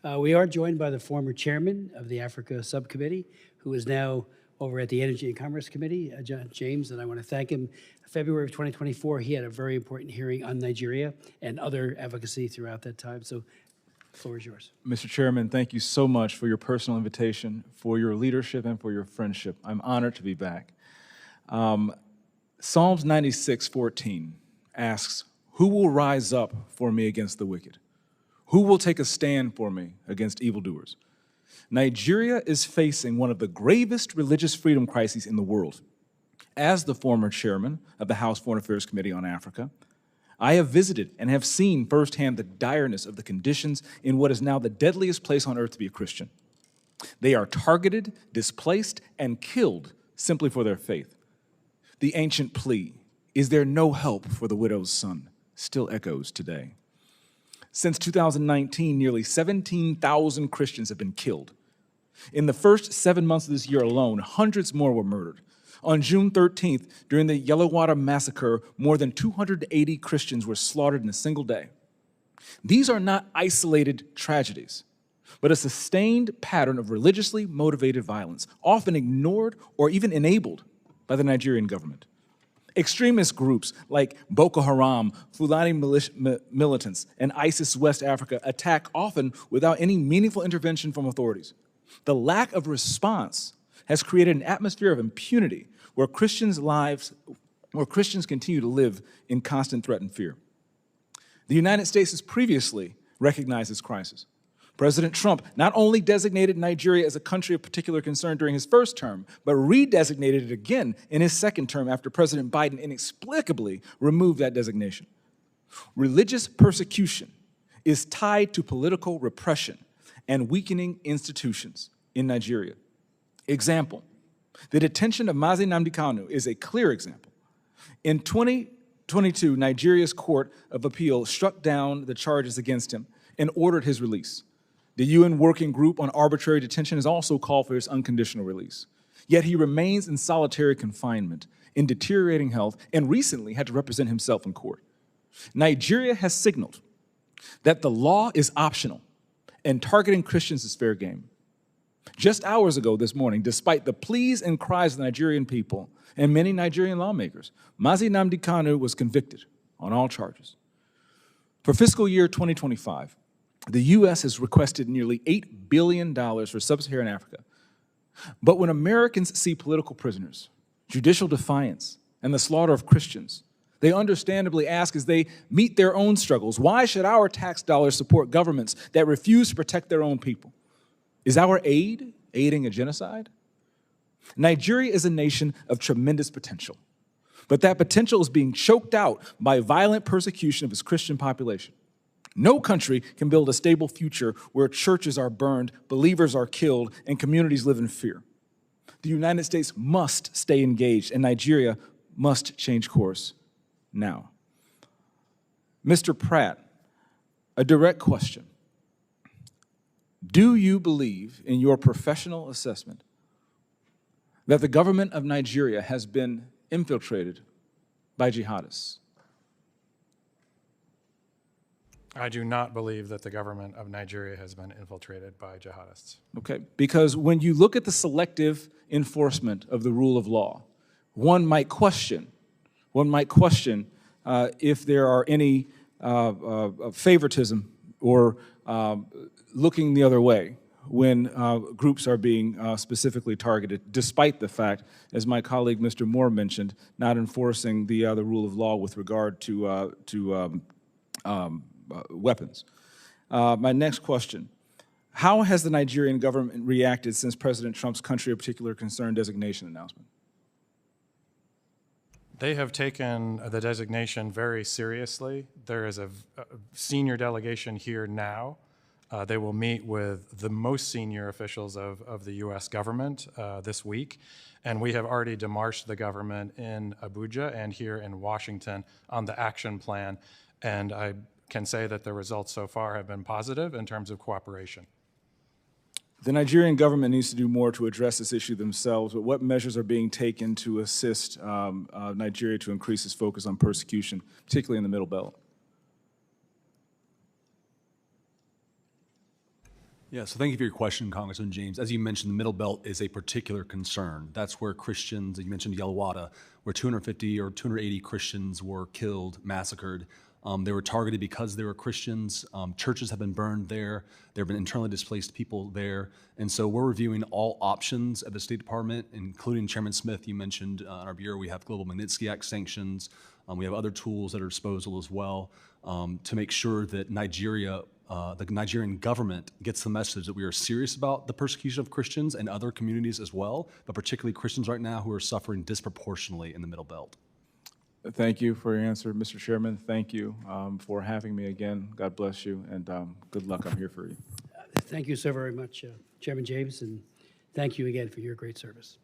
We are joined by the former chairman of the Africa Subcommittee, who is now over at the Energy and Commerce Committee, John James, and I want to thank him. February of 2024, he had a very important hearing on Nigeria and other advocacy throughout that time. So the floor is yours. Mr. Chairman, thank you so much for your personal invitation, for your leadership, and for your friendship. I'm honored to be back. Psalms 96:14 asks, "Who will rise up for me against the wicked? Who will take a stand for me against evildoers?" Nigeria is facing one of the gravest religious freedom crises in the world. As the former chairman of the House Foreign Affairs Committee on Africa, I have visited and have seen firsthand the direness of the conditions in what is now the deadliest place on earth to be a Christian. They are targeted, displaced, and killed simply for their faith. The ancient plea, "Is there no help for the widow's son?" still echoes today. Since 2019, nearly 17,000 Christians have been killed. In the first 7 months of this year alone, hundreds more were murdered. On June 13th, during the Yellowater massacre, more than 280 Christians were slaughtered in a single day. These are not isolated tragedies, but a sustained pattern of religiously motivated violence, often ignored or even enabled by the Nigerian government. Extremist groups like Boko Haram, Fulani militants, and ISIS West Africa attack often without any meaningful intervention from authorities. The lack of response has created an atmosphere of impunity where Christians continue to live in constant threat and fear. The United States has previously recognized this crisis. President Trump not only designated Nigeria as a country of particular concern during his first term, but redesignated it again in his second term after President Biden inexplicably removed that designation. Religious persecution is tied to political repression and weakening institutions in Nigeria. Example, the detention of Mazi Nnamdi Kanu is a clear example. In 2022, Nigeria's Court of Appeal struck down the charges against him and ordered his release. The UN Working Group on Arbitrary Detention has also called for his unconditional release. Yet he remains in solitary confinement, in deteriorating health, and recently had to represent himself in court. Nigeria has signaled that the law is optional and targeting Christians is fair game. Just hours ago this morning, despite the pleas and cries of the Nigerian people and many Nigerian lawmakers, Mazi Nnamdi Kanu was convicted on all charges. For fiscal year 2025, the U.S. has requested nearly $8 billion for sub-Saharan Africa. But when Americans see political prisoners, judicial defiance, and the slaughter of Christians, they understandably ask as they meet their own struggles, why should our tax dollars support governments that refuse to protect their own people? Is our aid aiding a genocide? Nigeria is a nation of tremendous potential, but that potential is being choked out by violent persecution of its Christian population. No country can build a stable future where churches are burned, believers are killed, and communities live in fear. The United States must stay engaged, and Nigeria must change course now. Mr. Pratt, a direct question. Do you believe, in your professional assessment, that the government of Nigeria has been infiltrated by jihadists? I do not believe that the government of Nigeria has been infiltrated by jihadists. Okay, because when you look at the selective enforcement of the rule of law, one might question if there are any favoritism or looking the other way when groups are being specifically targeted, despite the fact, as my colleague Mr. Moore mentioned, not enforcing the rule of law with regard to weapons. My next question, how has the Nigerian government reacted since President Trump's country of particular concern designation announcement? They have taken the designation very seriously. There is a senior delegation here now. They will meet with the most senior officials of the U.S. government this week, and we have already demarched the government in Abuja and here in Washington on the action plan, and I can say that the results so far have been positive in terms of cooperation. The Nigerian government needs to do more to address this issue themselves, but what measures are being taken to assist Nigeria to increase its focus on persecution, particularly in the Middle Belt? Yeah, so thank you for your question, Congressman James. As you mentioned, the Middle Belt is a particular concern. That's where Christians, you mentioned Yalwada, where 250 or 280 Christians were killed, massacred. They were targeted because they were Christians. Churches have been burned there. There have been internally displaced people there. And so we're reviewing all options at the State Department, including Chairman Smith, you mentioned in our bureau, we have Global Magnitsky Act sanctions. We have other tools at our disposal as well to make sure that Nigeria, the Nigerian government gets the message that we are serious about the persecution of Christians and other communities as well, but particularly Christians right now who are suffering disproportionately in the Middle Belt. Thank you for your answer, Mr. Chairman. Thank you for having me again. God bless you, and good luck. I'm here for you. Thank you so very much, Chairman James, and thank you again for your great service.